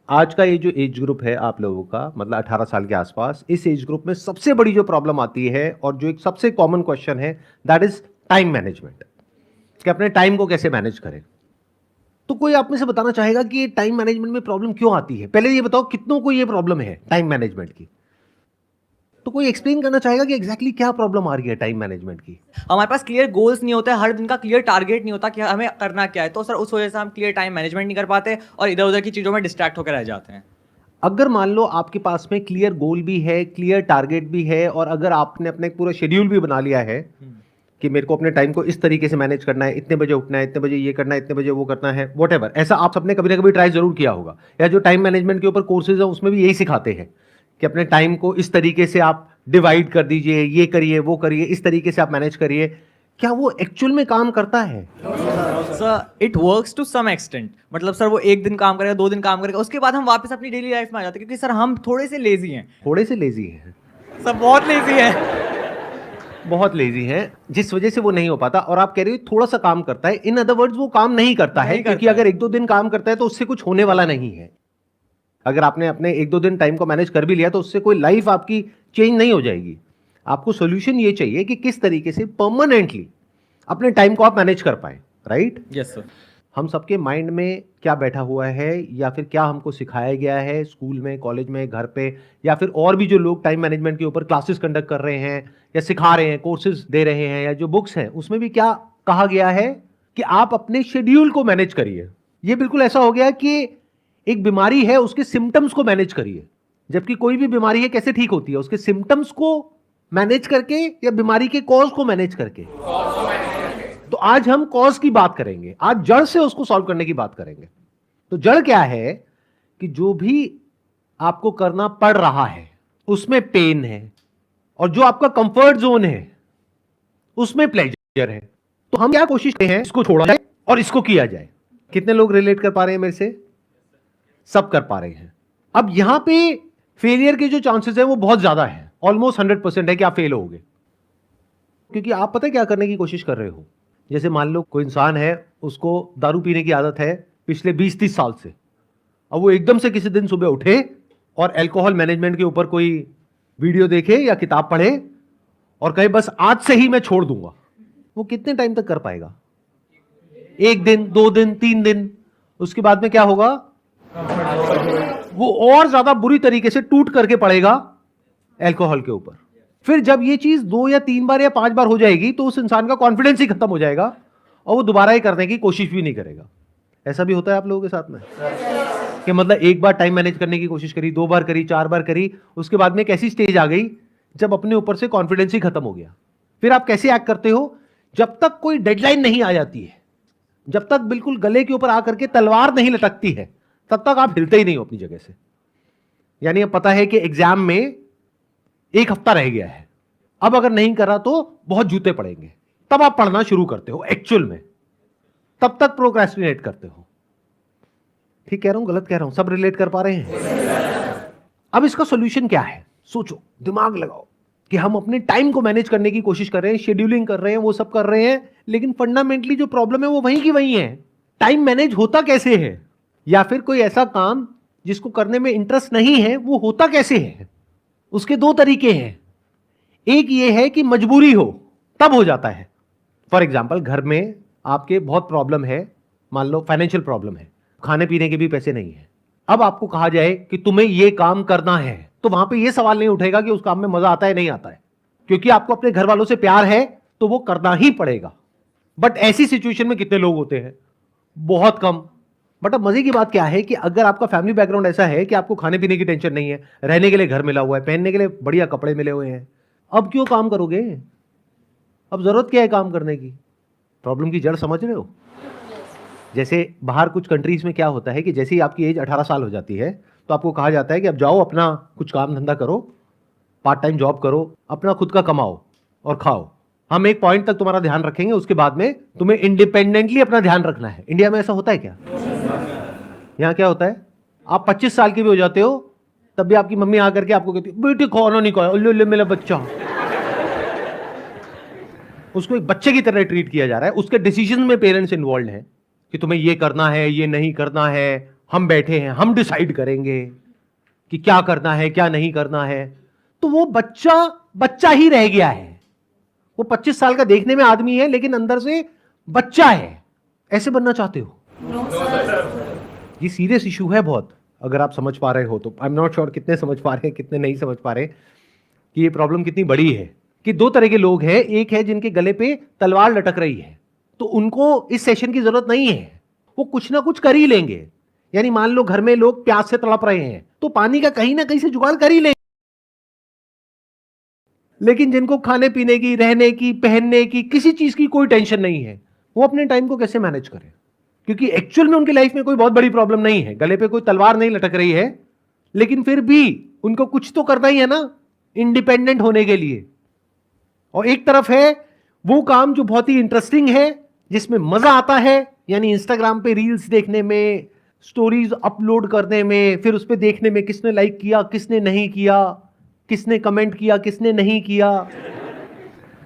आज का ये जो एज ग्रुप है आप लोगों का, मतलब 18 साल के आसपास, इस एज ग्रुप में सबसे बड़ी जो प्रॉब्लम आती है और जो एक सबसे कॉमन क्वेश्चन है, दैट इज टाइम मैनेजमेंट, कि अपने टाइम को कैसे मैनेज करें। तो कोई आप में से बताना चाहेगा कि ये टाइम मैनेजमेंट में प्रॉब्लम क्यों आती है? पहले ये बताओ कितनों को ये प्रॉब्लम है टाइम मैनेजमेंट की। तो कोई एक्सप्लेन करना चाहेगा कि एग्जैक्टली क्या प्रॉब्लम आ रही है टाइम मैनेजमेंट की? हमारे पास क्लियर गोल्स नहीं होते, हर दिन का क्लियर टारगेट नहीं होता कि हमें करना क्या है। तो सर उस वजह से हम क्लियर टाइम मैनेजमेंट नहीं कर पाते और इधर उधर की चीज़ों में डिस्ट्रैक्ट होकर रह जाते हैं। अगर मान लो आपके पास में क्लियर गोल भी है, क्लियर टारगेट भी है, और अगर आपने अपने पूरा शेड्यूल भी बना लिया है कि मेरे को अपने टाइम को इस तरीके से मैनेज करना है, इतने बजे उठना है, इतने बजे ये करना है, इतने बजे वो करना है, वॉट ऐसा आप सबने कभी ना कभी ट्राई जरूर किया होगा, या जो टाइम मैनेजमेंट के ऊपर कोर्सेज है उसमें भी यही सिखाते हैं कि अपने टाइम को इस तरीके से आप डिवाइड कर दीजिए, ये करिए वो करिए, इस तरीके से आप मैनेज करिए। क्या वो एक्चुअल में काम करता है? Sir it works to some extent. मतलब सर वो एक दिन काम करेगा, 2 दिन काम करेगा, उसके बाद हम वापस अपनी डेली लाइफ में आ जाते हैं, क्योंकि सर हम थोड़े से लेजी हैं। थोड़े से लेजी है, सर बहुत लेजी है। बहुत लेजी हैं, जिस वजह से वो नहीं हो पाता। और आप कह रहे हो थोड़ा सा काम करता है, इन अदर वर्ड्स वो काम नहीं करता है, क्योंकि अगर 1-2 दिन काम करता है तो उससे कुछ होने वाला नहीं है। अगर आपने अपने 1-2 दिन टाइम को मैनेज कर भी लिया तो उससे कोई लाइफ आपकी चेंज नहीं हो जाएगी। आपको सोल्यूशन ये चाहिए कि किस तरीके से परमानेंटली अपने टाइम को आप मैनेज कर पाए, राइट? Yes sir. हम सबके माइंड में क्या बैठा हुआ है, या फिर क्या हमको सिखाया गया है स्कूल में, कॉलेज में, घर पे, या फिर और भी जो लोग टाइम मैनेजमेंट के ऊपर क्लासेस कंडक्ट कर रहे हैं या सिखा रहे हैं, कोर्सेज दे रहे हैं, या जो बुक्स हैं उसमें भी क्या कहा गया है कि आप अपने शेड्यूल को मैनेज करिए। ये बिल्कुल ऐसा हो गया कि एक बीमारी है उसके सिम्टम्स को मैनेज करिए, जबकि कोई भी बीमारी है कैसे ठीक होती है? उसके सिम्टम्स को मैनेज करके या बीमारी के कॉज को मैनेज करके। तो आज हम कॉज की बात करेंगे, आज जड़ से उसको सॉल्व करने की बात करेंगे। तो जड़ क्या है कि जो भी आपको करना पड़ रहा है उसमें पेन है, और जो आपका कंफर्ट जोन है उसमें प्लेजर है। तो हम क्या कोशिश करते हैं, इसको छोड़ा जाए और इसको किया जाए। कितने लोग रिलेट कर पा रहे हैं मेरे से? सब कर पा रहे हैं। अब यहां पे फेलियर के जो चांसेस है वो बहुत ज्यादा है, ऑलमोस्ट 100% है कि आप फेल होगे, क्योंकि आप पता है क्या करने की कोशिश कर रहे हो। जैसे मान लो कोई इंसान है, उसको दारू पीने की आदत है पिछले 20-30 साल से। अब वो एकदम से किसी दिन सुबह उठे और अल्कोहल मैनेजमेंट के ऊपर कोई वीडियो देखे या किताब पढ़े और कहे बस आज से ही मैं छोड़ दूंगा। वो कितने टाइम तक कर पाएगा? 1 दिन, 2 दिन, 3 दिन। उसके बाद में क्या होगा? वो और ज्यादा बुरी तरीके से टूट करके पड़ेगा अल्कोहल के ऊपर। फिर जब ये चीज 2 या 3 बार या 5 बार हो जाएगी तो उस इंसान का कॉन्फिडेंस ही खत्म हो जाएगा और वो दोबारा ही करने की कोशिश भी नहीं करेगा। ऐसा भी होता है आप लोगों के साथ में कि मतलब एक बार टाइम मैनेज करने की कोशिश करी, 2 बार करी, 4 बार करी, उसके बाद में एक ऐसी स्टेज आ गई जब अपने ऊपर से कॉन्फिडेंस ही खत्म हो गया। फिर आप कैसे एक्ट करते हो? जब तक कोई डेडलाइन नहीं आ जाती है, जब तक बिल्कुल गले के ऊपर आकर के तलवार नहीं लटकती है, तब तक आप हिलते ही नहीं हो अपनी जगह से। यानी अब पता है कि एग्जाम में 1 हफ्ता रह गया है, अब अगर नहीं करा तो बहुत जूते पड़ेंगे, तब आप पढ़ना शुरू करते हो एक्चुअल में। तब तक प्रोक्रेस्टिनेट करते हो। ठीक कह रहा हूं, गलत कह रहा हूं? सब रिलेट कर पा रहे हैं? अब इसका सॉल्यूशन क्या है? सोचो, दिमाग लगाओ कि हम अपने टाइम को मैनेज करने की कोशिश कर रहे हैं, शेड्यूलिंग कर रहे हैं, वो सब कर रहे हैं, लेकिन फंडामेंटली जो प्रॉब्लम है वो वहीं की वहीं है। टाइम मैनेज होता कैसे है? या फिर कोई ऐसा काम जिसको करने में इंटरेस्ट नहीं है वो होता कैसे है? उसके 2 तरीके हैं। एक ये है कि मजबूरी हो तब हो जाता है। फॉर एग्जाम्पल, घर में आपके बहुत प्रॉब्लम है, मान लो फाइनेंशियल प्रॉब्लम है, खाने पीने के भी पैसे नहीं है। अब आपको कहा जाए कि तुम्हें यह काम करना है, तो वहां पे यह सवाल नहीं उठेगा कि उस काम में मजा आता है नहीं आता है, क्योंकि आपको अपने घर वालों से प्यार है तो वो करना ही पड़ेगा। बट ऐसी सिचुएशन में कितने लोग होते हैं? बहुत कम। बट अब मजे की बात क्या है कि अगर आपका फैमिली बैकग्राउंड ऐसा है कि आपको खाने पीने की टेंशन नहीं है, रहने के लिए घर मिला हुआ है, पहनने के लिए बढ़िया कपड़े मिले हुए हैं, अब क्यों काम करोगे? अब जरूरत क्या है काम करने की? प्रॉब्लम की जड़ समझ रहे हो? जैसे बाहर कुछ कंट्रीज में क्या होता है कि जैसे ही आपकी एज 18 साल हो जाती है तो आपको कहा जाता है कि अब जाओ अपना कुछ काम धंधा करो, पार्ट टाइम जॉब करो, अपना खुद का कमाओ और खाओ। हम एक पॉइंट तक तुम्हारा ध्यान रखेंगे, उसके बाद में तुम्हें इंडिपेंडेंटली अपना ध्यान रखना है। इंडिया में ऐसा होता है क्या? यहाँ क्या होता है, आप 25 साल के भी हो जाते हो तब भी आपकी मम्मी आकर के आपको कहती है बेटी खाना नहीं खाया, उल्लू मेरा बच्चा। उसको एक बच्चे की तरह ट्रीट किया जा रहा है। उसके डिसीजन में पेरेंट्स इन्वॉल्व हैं कि तुम्हें ये करना है, ये नहीं करना है, हम बैठे हैं, हम डिसाइड करेंगे कि क्या करना है क्या नहीं करना है, तो वो बच्चा बच्चा ही रह गया है। वो 25 साल का देखने में आदमी है लेकिन अंदर से बच्चा है। ऐसे बनना चाहते हो? ये सीरियस इशू है बहुत, अगर आप समझ पा रहे हो तो। आई एम नॉट श्योर कितने समझ पा रहे हैं कितने नहीं समझ पा रहे कि ये प्रॉब्लम कितनी बड़ी है। कि दो तरह के लोग हैं, एक है जिनके गले पे तलवार लटक रही है, तो उनको इस सेशन की जरूरत नहीं है, वो कुछ ना कुछ कर ही लेंगे। यानी मान लो घर में लोग प्यास से तड़प रहे हैं तो पानी का कहीं ना कहीं से जुगाड़ कर ही लेंगे। लेकिन जिनको खाने पीने की, रहने की, पहनने की, किसी चीज की कोई टेंशन नहीं है, वो अपने टाइम को कैसे मैनेज करें? क्योंकि एक्चुअल में उनकी लाइफ में कोई बहुत बड़ी प्रॉब्लम नहीं है, गले पे कोई तलवार नहीं लटक रही है, लेकिन फिर भी उनको कुछ तो करना ही है ना इंडिपेंडेंट होने के लिए। और एक तरफ है वो काम जो बहुत ही इंटरेस्टिंग है, जिसमें मजा आता है, यानी इंस्टाग्राम पे रील्स देखने में, स्टोरीज अपलोड करने में, फिर उस पर देखने में किसने लाइक किया किसने नहीं किया, किसने कमेंट किया किसने नहीं किया,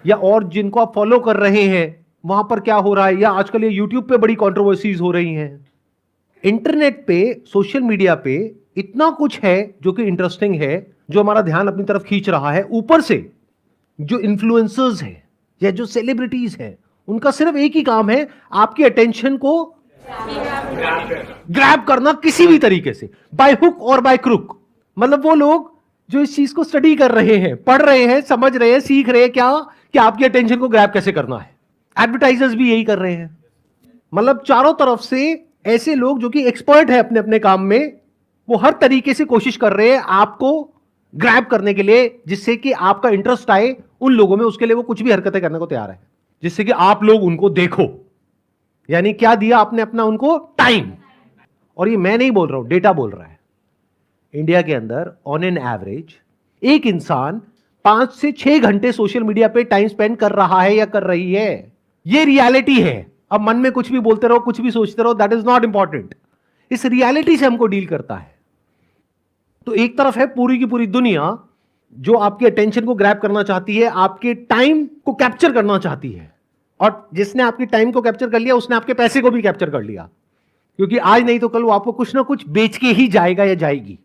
या और जिनको आप फॉलो कर रहे हैं वहां पर क्या हो रहा है, या आजकल ये यूट्यूब पे बड़ी कंट्रोवर्सीज हो रही हैं। इंटरनेट पे, सोशल मीडिया पे इतना कुछ है जो कि इंटरेस्टिंग है, जो हमारा ध्यान अपनी तरफ खींच रहा है। ऊपर से जो इन्फ्लुएंसर्स हैं या जो सेलिब्रिटीज हैं, उनका सिर्फ एक ही काम है, आपकी अटेंशन को ग्रैब करना किसी भी तरीके से, बाय हुक और बाय क्रुक। मतलब वो लोग जो इस चीज को स्टडी कर रहे हैं, पढ़ रहे हैं, समझ रहे हैं, सीख रहे हैं क्या कि आपकी अटेंशन को ग्रैब कैसे करना है। एडवर्टाइजर्स भी यही कर रहे हैं। मतलब चारों तरफ से ऐसे लोग जो कि एक्सपर्ट है अपने अपने काम में, वो हर तरीके से कोशिश कर रहे हैं आपको ग्रैब करने के लिए, जिससे कि आपका इंटरेस्ट आए उन लोगों में, उसके लिए वो कुछ भी हरकतें करने को तैयार है, जिससे कि आप लोग उनको देखो। यानी क्या दिया आपने अपना उनको? टाइम। और ये मैं नहीं बोल रहा हूं, डेटा बोल रहा है। इंडिया के अंदर ऑन एन एवरेज एक इंसान 5 से 6 घंटे सोशल मीडिया पे टाइम स्पेंड कर रहा है या कर रही है। ये रियलिटी है। अब मन में कुछ भी बोलते रहो, कुछ भी सोचते रहो, दैट इज नॉट इंपॉर्टेंट। इस रियलिटी से हमको डील करता है। तो एक तरफ है पूरी की पूरी दुनिया जो आपकी अटेंशन को ग्रैब करना चाहती है, आपके टाइम को कैप्चर करना चाहती है, और जिसने आपकी टाइम को कैप्चर कर लिया उसने आपके पैसे को भी कैप्चर कर लिया, क्योंकि आज नहीं तो कल वो आपको कुछ ना कुछ बेच के ही जाएगा या जाएगी।